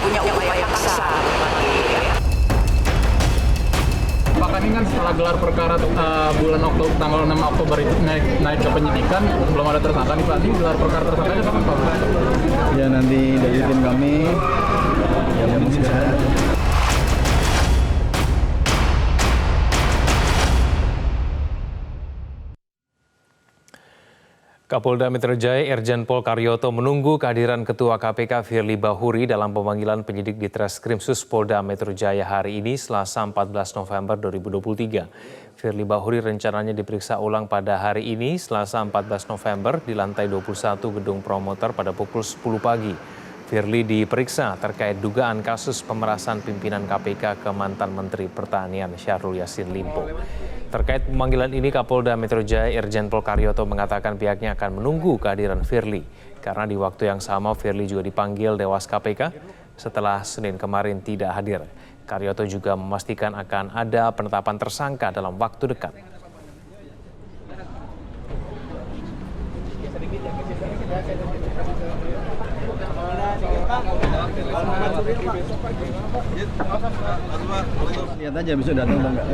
punya upaya paksa. Apakah ini kan setelah gelar perkara bulan Oktober, tanggal 6 Oktober itu naik ke penyidikan, belum ada tersangka nih Pak, ini gelar perkara tersangkanya kapan Pak? Ya nanti dari tim kami, ya mungkin segera. Kapolda Metro Jaya Irjen Pol Karyoto menunggu kehadiran Ketua KPK Firly Bahuri dalam pemanggilan penyidik di Treskrimsus Polda Metro Jaya hari ini Selasa 14 November 2023. Firly Bahuri rencananya diperiksa ulang pada hari ini Selasa 14 November di lantai 21 gedung promoter pada pukul 10 pagi. Firly diperiksa terkait dugaan kasus pemerasan pimpinan KPK ke mantan Menteri Pertanian Syahrul Yassin Limpo. Terkait pemanggilan ini, Kapolda Metro Jaya Irjen Pol Karyoto mengatakan pihaknya akan menunggu kehadiran Firly. Karena di waktu yang sama Firly juga dipanggil Dewas KPK setelah Senin kemarin tidak hadir. Karyoto juga memastikan akan ada penetapan tersangka dalam waktu dekat. Lihat aja besok datang atau enggak.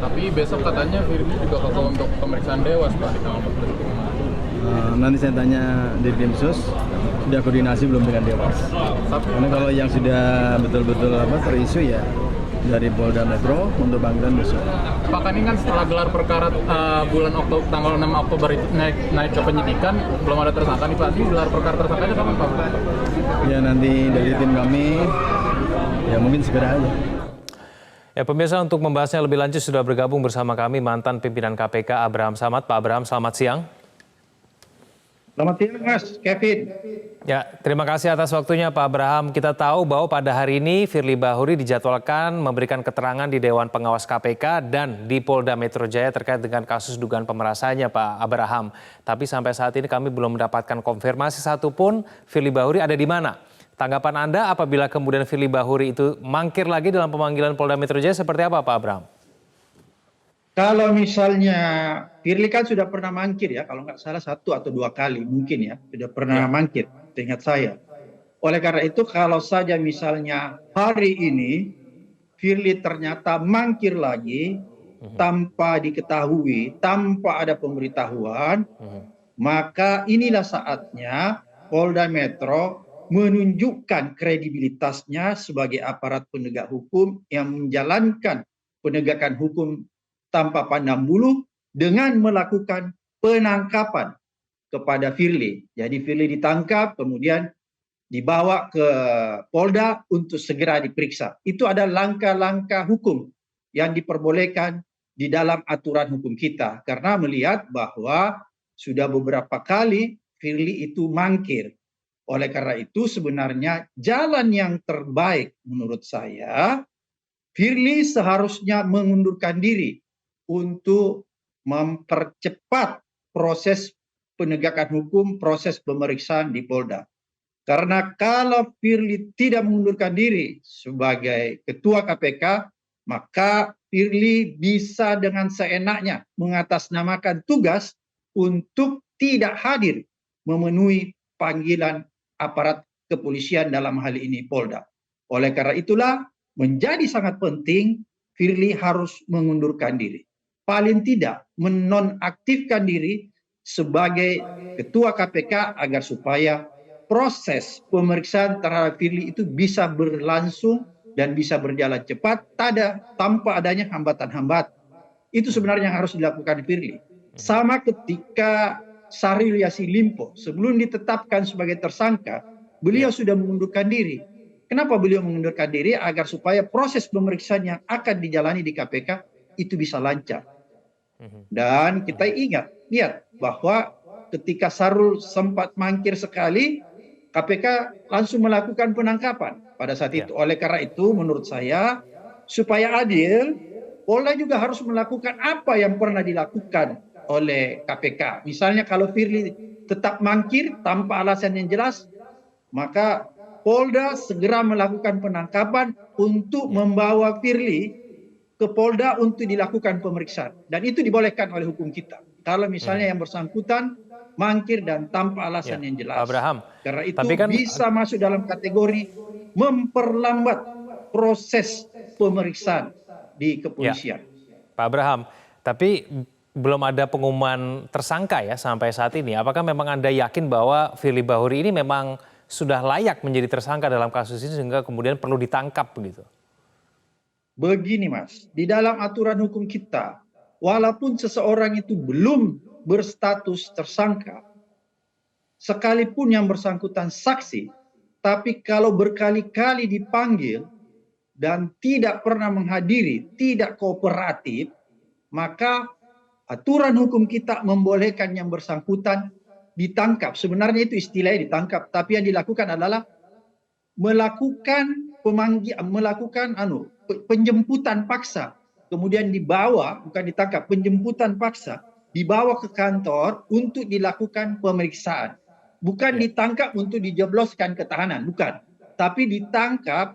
Tapi besok katanya Firly juga kakak untuk pemeriksaan Dewas Pak di tanggal 14. Nanti saya tanya di tim sus, sudah koordinasi belum dengan Dewas. Karena kalau yang sudah betul-betul terisu ya dari Polda Metro untuk panggilan besok. Apakah ini kan setelah gelar perkara bulan Oktober, tanggal 6 Oktober itu naik ke penyidikan, belum ada tersangka nih Pak, ini gelar perkara tersangkanya kapan Pak? Ya nanti dari tim kami, ya mungkin segera aja. Ya, pemirsa, untuk membahasnya lebih lanjut sudah bergabung bersama kami mantan pimpinan KPK Abraham Samad. Pak Abraham, selamat siang. Selamat siang Mas Kevin. Ya, terima kasih atas waktunya Pak Abraham. Kita tahu bahwa pada hari ini Firly Bahuri dijadwalkan memberikan keterangan di Dewan Pengawas KPK dan di Polda Metro Jaya terkait dengan kasus dugaan pemerasannya Pak Abraham. Tapi sampai saat ini kami belum mendapatkan konfirmasi satupun Firly Bahuri ada di mana. Tanggapan Anda apabila kemudian Firly Bahuri itu mangkir lagi dalam pemanggilan Polda Metro Jaya seperti apa Pak Abraham? Kalau misalnya Firly kan sudah pernah mangkir ya, kalau nggak salah 1 atau 2 kali mungkin ya, sudah pernah mangkir, seingat saya. Oleh karena itu kalau saja misalnya hari ini Firly ternyata mangkir lagi tanpa diketahui, tanpa ada pemberitahuan, maka inilah saatnya Polda Metro menunjukkan kredibilitasnya sebagai aparat penegak hukum yang menjalankan penegakan hukum tanpa pandang bulu dengan melakukan penangkapan kepada Firly. Jadi Firly ditangkap, kemudian dibawa ke Polda untuk segera diperiksa. Itu adalah langkah-langkah hukum yang diperbolehkan di dalam aturan hukum kita. Karena melihat bahwa sudah beberapa kali Firly itu mangkir. Oleh karena itu sebenarnya jalan yang terbaik menurut saya, Firly seharusnya mengundurkan diri untuk mempercepat proses penegakan hukum, proses pemeriksaan di Polda. Karena kalau Firly tidak mengundurkan diri sebagai ketua KPK, maka Firly bisa dengan seenaknya mengatasnamakan tugas untuk tidak hadir memenuhi panggilan aparat kepolisian dalam hal ini Polda. Oleh karena itulah menjadi sangat penting Firly harus mengundurkan diri. Paling tidak menonaktifkan diri sebagai ketua KPK agar supaya proses pemeriksaan terhadap Firly itu bisa berlangsung dan bisa berjalan cepat tanpa adanya hambatan-hambatan. Itu sebenarnya yang harus dilakukan Firly. Sama ketika Syahrul Yassin Limpo sebelum ditetapkan sebagai tersangka, beliau sudah mengundurkan diri. Kenapa beliau mengundurkan diri? Agar supaya proses pemeriksaan yang akan dijalani di KPK itu bisa lancar. Dan kita lihat bahwa ketika Syahrul sempat mangkir sekali, KPK langsung melakukan penangkapan pada saat itu. Oleh karena itu menurut saya supaya adil, Polda juga harus melakukan apa yang pernah dilakukan oleh KPK. Misalnya kalau Firly tetap mangkir tanpa alasan yang jelas, maka Polda segera melakukan penangkapan untuk membawa Firly ke Polda untuk dilakukan pemeriksaan. Dan itu dibolehkan oleh hukum kita. Kalau misalnya yang bersangkutan mangkir dan tanpa alasan yang jelas. Abraham. Karena itu Tapi kan bisa masuk dalam kategori memperlambat proses pemeriksaan di kepolisian. Pak Abraham, tapi belum ada pengumuman tersangka ya sampai saat ini. Apakah memang Anda yakin bahwa Firly Bahuri ini memang sudah layak menjadi tersangka dalam kasus ini sehingga kemudian perlu ditangkap begitu? Begini Mas, di dalam aturan hukum kita, walaupun seseorang itu belum berstatus tersangka, sekalipun yang bersangkutan saksi, tapi kalau berkali-kali dipanggil dan tidak pernah menghadiri, tidak kooperatif, maka aturan hukum kita membolehkan yang bersangkutan ditangkap. Sebenarnya itu istilahnya ditangkap, tapi yang dilakukan adalah melakukan penjemputan paksa, kemudian dibawa, bukan ditangkap, penjemputan paksa, dibawa ke kantor untuk dilakukan pemeriksaan. Bukan ditangkap untuk dijebloskan ke tahanan, bukan. Tapi ditangkap,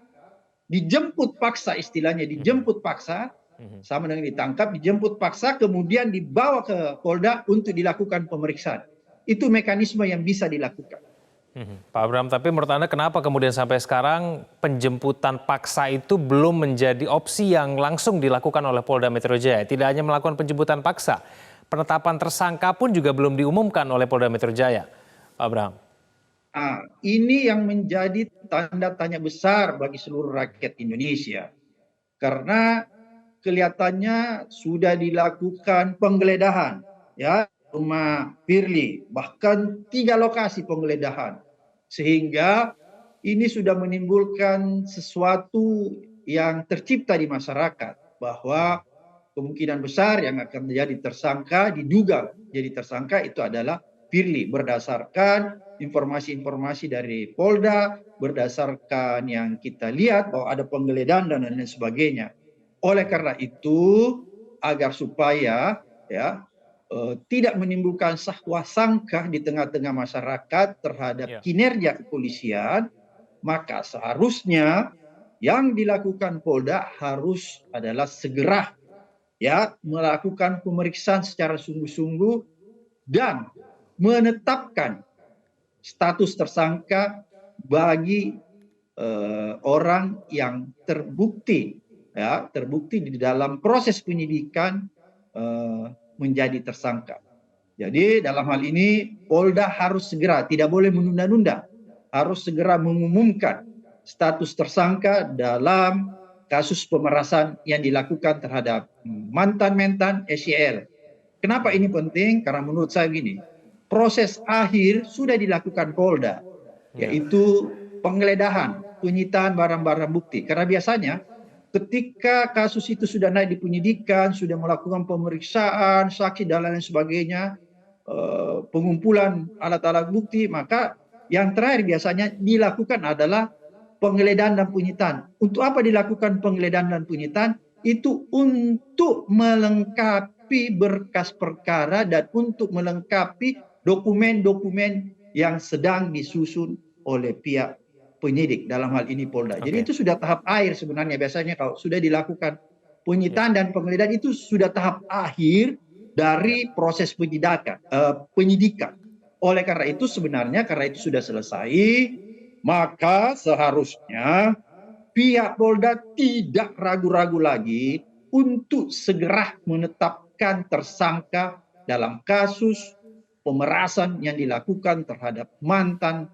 dijemput paksa istilahnya, dijemput paksa, sama dengan ditangkap, dijemput paksa, kemudian dibawa ke Polda untuk dilakukan pemeriksaan. Itu mekanisme yang bisa dilakukan. Pak Abraham, tapi menurut Anda kenapa kemudian sampai sekarang penjemputan paksa itu belum menjadi opsi yang langsung dilakukan oleh Polda Metro Jaya? Tidak hanya melakukan penjemputan paksa, penetapan tersangka pun juga belum diumumkan oleh Polda Metro Jaya, Pak Abraham. Ini yang menjadi tanda tanya besar bagi seluruh rakyat Indonesia. Karena kelihatannya sudah dilakukan penggeledahan, ya, rumah Firly, bahkan 3 lokasi penggeledahan, sehingga ini sudah menimbulkan sesuatu yang tercipta di masyarakat bahwa kemungkinan besar yang akan menjadi tersangka, diduga jadi tersangka itu adalah Firly, berdasarkan informasi-informasi dari Polda, berdasarkan yang kita lihat bahwa ada penggeledahan dan lain sebagainya. Oleh karena itu, agar supaya tidak menimbulkan sangka di tengah-tengah masyarakat terhadap kinerja kepolisian, maka seharusnya yang dilakukan Polda harus adalah segera melakukan pemeriksaan secara sungguh-sungguh dan menetapkan status tersangka bagi orang yang terbukti di dalam proses penyidikan menjadi tersangka. Jadi dalam hal ini Polda harus segera, tidak boleh menunda-nunda, harus segera mengumumkan status tersangka dalam kasus pemerasan yang dilakukan terhadap mantan-mantan SYL. Kenapa ini penting? Karena menurut saya begini, proses akhir sudah dilakukan Polda, yaitu penggeledahan, penyitaan barang-barang bukti. Karena biasanya ketika kasus itu sudah naik di penyidikan, sudah melakukan pemeriksaan, saksi dan lain sebagainya, pengumpulan alat-alat bukti, maka yang terakhir biasanya dilakukan adalah penggeledahan dan penyitaan. Untuk apa dilakukan penggeledahan dan penyitaan? Itu untuk melengkapi berkas perkara dan untuk melengkapi dokumen-dokumen yang sedang disusun oleh pihak penyidik, dalam hal ini Polda. Jadi itu sudah tahap akhir sebenarnya. Biasanya kalau sudah dilakukan penyitaan dan penggeledahan itu sudah tahap akhir dari proses penyidikan. Oleh karena itu sebenarnya karena itu sudah selesai, maka seharusnya pihak Polda tidak ragu-ragu lagi untuk segera menetapkan tersangka dalam kasus pemerasan yang dilakukan terhadap mantan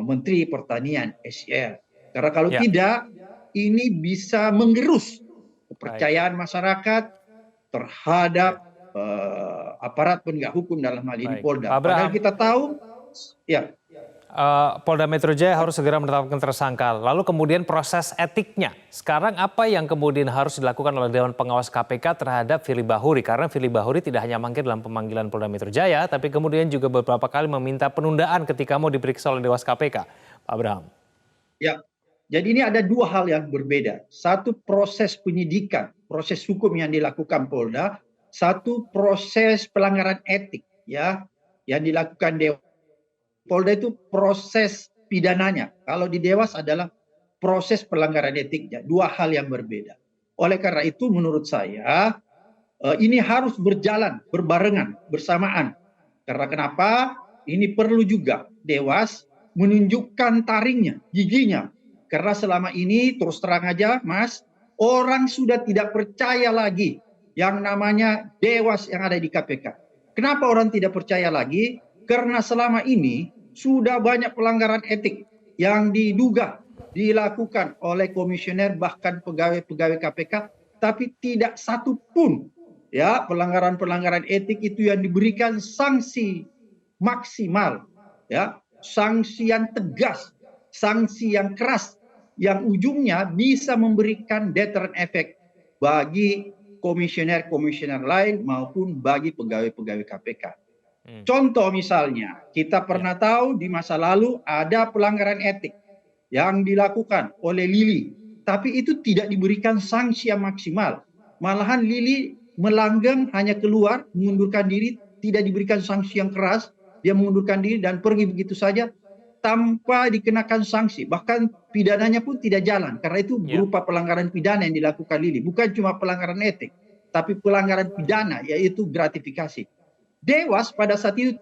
Menteri Pertanian SYL. Karena kalau tidak, ini bisa menggerus kepercayaan masyarakat terhadap aparat penegak hukum, dalam hal ini Polda. Padahal kita tahu, Polda Metro Jaya harus segera menetapkan tersangka. Lalu kemudian proses etiknya. Sekarang apa yang kemudian harus dilakukan oleh Dewan Pengawas KPK terhadap Firly Bahuri? Karena Firly Bahuri tidak hanya mangkir dalam pemanggilan Polda Metro Jaya, tapi kemudian juga beberapa kali meminta penundaan ketika mau diperiksa oleh Dewas KPK. Pak Abraham. Ya, jadi ini ada 2 hal yang berbeda. Satu proses penyidikan, proses hukum yang dilakukan Polda. Satu proses pelanggaran etik yang dilakukan Dewas. Polda itu proses pidananya. Kalau di Dewas adalah proses pelanggaran etiknya. 2 hal yang berbeda. Oleh karena itu menurut saya ini harus berjalan, berbarengan, bersamaan. Karena kenapa? Ini perlu juga Dewas menunjukkan taringnya, giginya Karena selama ini terus terang aja Mas, orang sudah tidak percaya lagi yang namanya dewas yang ada di KPK. Kenapa orang tidak percaya lagi? Karena selama ini sudah banyak pelanggaran etik yang diduga dilakukan oleh komisioner bahkan pegawai-pegawai KPK, tapi tidak satu pun ya pelanggaran-pelanggaran etik itu yang diberikan sanksi maksimal, ya sanksi yang tegas, sanksi yang keras, yang ujungnya bisa memberikan deterrent effect bagi komisioner-komisioner lain maupun bagi pegawai-pegawai KPK. Contoh misalnya, kita pernah tahu di masa lalu ada pelanggaran etik yang dilakukan oleh Lili, tapi itu tidak diberikan sanksi yang maksimal. Malahan Lili melanggeng, hanya keluar, mengundurkan diri, tidak diberikan sanksi yang keras, dia mengundurkan diri dan pergi begitu saja tanpa dikenakan sanksi. Bahkan pidananya pun tidak jalan, karena itu berupa pelanggaran pidana yang dilakukan Lili. Bukan cuma pelanggaran etik, tapi pelanggaran pidana, yaitu gratifikasi. Dewas pada saat itu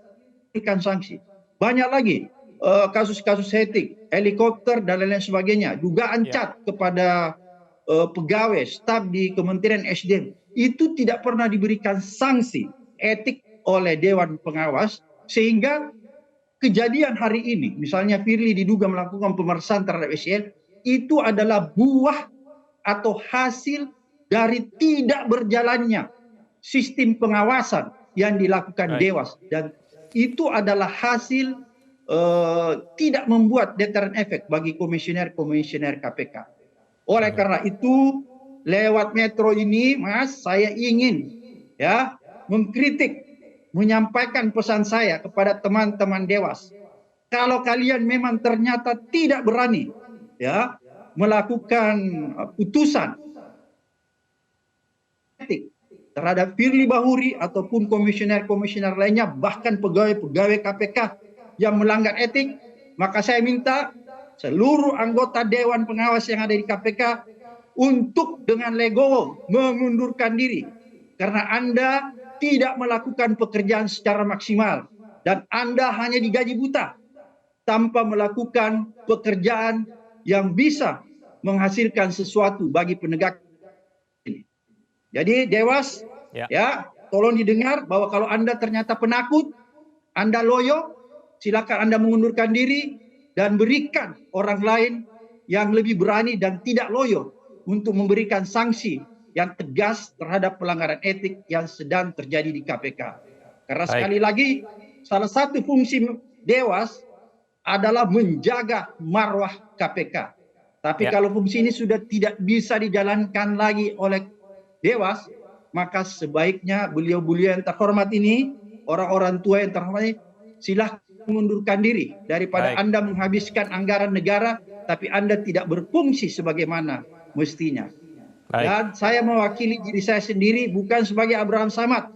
diberikan sanksi. Banyak lagi kasus-kasus etik, helikopter dan lain-lain sebagainya, dugaan cat kepada pegawai, staf di Kementerian SDM, itu tidak pernah diberikan sanksi etik oleh Dewan Pengawas, sehingga kejadian hari ini, misalnya Firly diduga melakukan pemeriksaan terhadap SEL, itu adalah buah atau hasil dari tidak berjalannya sistem pengawasan yang dilakukan Dewas, dan itu adalah hasil tidak membuat deterrent effect bagi komisioner-komisioner KPK. Oleh karena itu, lewat Metro ini, Mas, saya ingin ya mengkritik, menyampaikan pesan saya kepada teman-teman Dewas. Kalau kalian memang ternyata tidak berani ya melakukan putusan etik terhadap Firly Bahuri ataupun komisioner-komisioner lainnya, bahkan pegawai-pegawai KPK yang melanggar etik, maka saya minta seluruh anggota Dewan Pengawas yang ada di KPK untuk dengan legowo mengundurkan diri, karena Anda tidak melakukan pekerjaan secara maksimal dan Anda hanya digaji buta tanpa melakukan pekerjaan yang bisa menghasilkan sesuatu bagi penegak. Jadi Dewas, ya tolong didengar bahwa kalau Anda ternyata penakut, Anda loyo, silakan Anda mengundurkan diri dan berikan orang lain yang lebih berani dan tidak loyo untuk memberikan sanksi yang tegas terhadap pelanggaran etik yang sedang terjadi di KPK. Karena sekali lagi, salah satu fungsi Dewas adalah menjaga marwah KPK. Tapi kalau fungsi ini sudah tidak bisa dijalankan lagi oleh Dewas, maka sebaiknya beliau-beliau yang terhormat ini, orang-orang tua yang terhormat ini, silahkan mengundurkan diri daripada Anda menghabiskan anggaran negara, tapi Anda tidak berfungsi sebagaimana mestinya. Dan saya mewakili diri saya sendiri bukan sebagai Abraham Samad,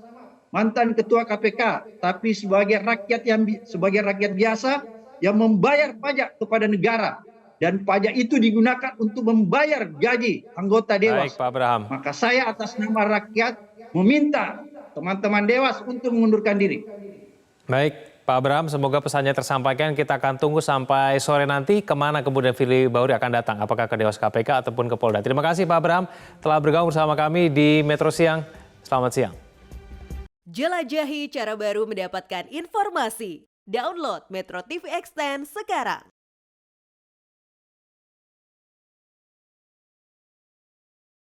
mantan ketua KPK, tapi sebagai rakyat biasa yang membayar pajak kepada negara. Dan pajak itu digunakan untuk membayar gaji anggota Dewas. Baik, Pak Abraham. Maka saya atas nama rakyat meminta teman-teman Dewas untuk mengundurkan diri. Baik, Pak Abraham, semoga pesannya tersampaikan. Kita akan tunggu sampai sore nanti kemana kemudian Firly Bahuri akan datang. Apakah ke Dewas KPK ataupun ke Polda. Terima kasih Pak Abraham telah bergabung bersama kami di Metro Siang. Selamat siang. Jelajahi cara baru mendapatkan informasi. Download Metro TV Extend sekarang.